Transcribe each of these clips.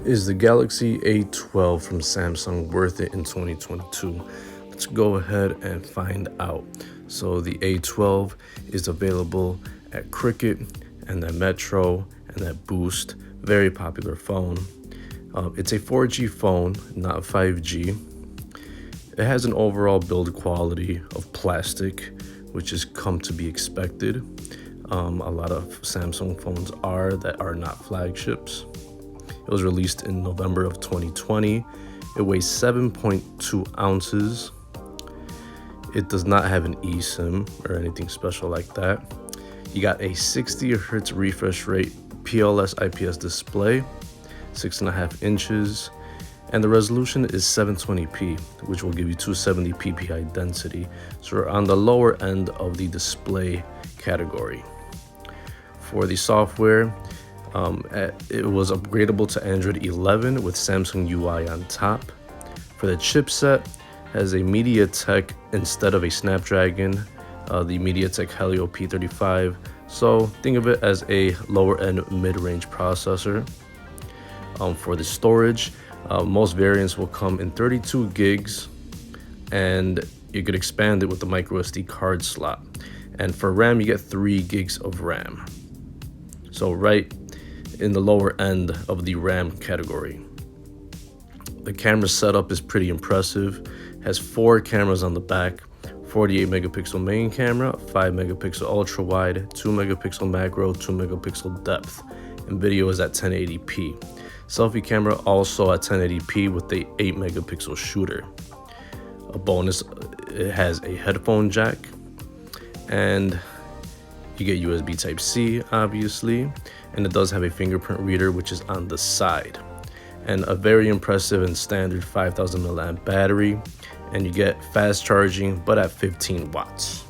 Is the Galaxy A12 from Samsung worth it in 2022? Let's go ahead and find out. So the A12 is available at Cricket and at Metro and at Boost. Very popular phone. It's a 4G phone, not 5G. It has an overall build quality of plastic, which has come to be expected. A lot of Samsung phones that are not flagships. It was released in November of 2020. It weighs 7.2 ounces. It does not have an eSIM or anything special like that. You got a 60 Hz refresh rate PLS IPS display, 6.5 inches, and the resolution is 720p, which will give you 270 ppi density. So we're on the lower end of the display category. For the software, it was upgradable to Android 11 with Samsung UI on top. For the chipset, has a MediaTek instead of a Snapdragon, the MediaTek Helio P35. So think of it as a lower end mid-range processor. For the storage, most variants will come in 32 gigs, and you could expand it with the micro SD card slot. And for RAM, you get 3 gigs of RAM. So right in the lower end of the RAM category. The camera setup is pretty impressive. Has 4 cameras on the back, 48 megapixel main camera, 5 megapixel ultra wide, 2 megapixel macro, 2 megapixel depth, and video is at 1080p. Selfie camera also at 1080p with the 8 megapixel shooter. A bonus, it has a headphone jack, and you get USB Type-C, obviously, and it does have a fingerprint reader, which is on the side, and a very impressive and standard 5000 milliamp battery, and you get fast charging, but at 15 watts.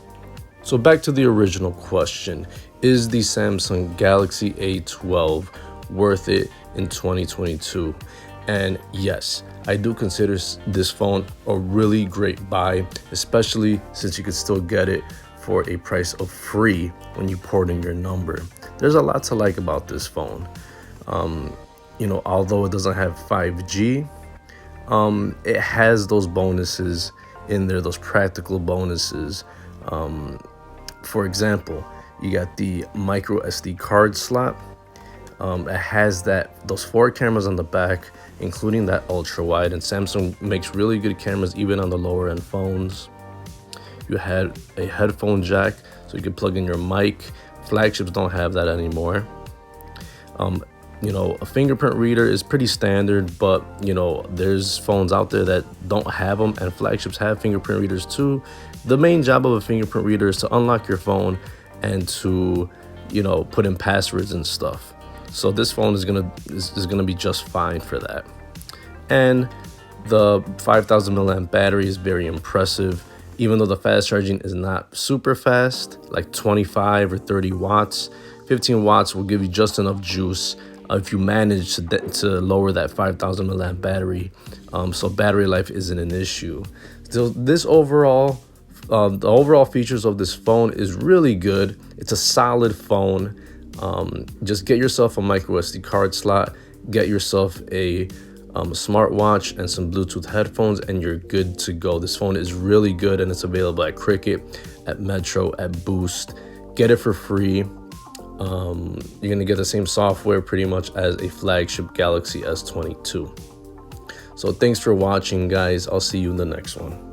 So back to the original question, is the Samsung Galaxy A12 worth it in 2022? And yes, I do consider this phone a really great buy, especially since you could still get it for a price of free when you port in your number. There's a lot to like about this phone. Although it doesn't have 5G, it has those bonuses in there, those practical bonuses. For example, you got the micro SD card slot. It has those 4 cameras on the back, including that ultra wide, and Samsung makes really good cameras even on the lower end phones. You had a headphone jack, so you can plug in your mic. Flagships don't have that anymore. A fingerprint reader is pretty standard, but there's phones out there that don't have them, and flagships have fingerprint readers too. The main job of a fingerprint reader is to unlock your phone and to put in passwords and stuff. So this phone is gonna be just fine for that. And the 5000 milliamp battery is very impressive. Even though the fast charging is not super fast, like 25 or 30 watts, 15 watts will give you just enough juice if you manage to lower that 5000 milliamp battery. So battery life isn't an issue. So the overall features of this phone is really good. It's a solid phone. Just get yourself a micro SD card slot, get yourself a smartwatch and some Bluetooth headphones, and you're good to go. This phone is really good, and it's available at Cricket, at Metro, at Boost. Get it for free. You're gonna get the same software pretty much as a flagship Galaxy S22. So thanks for watching, guys. I'll see you in the next one.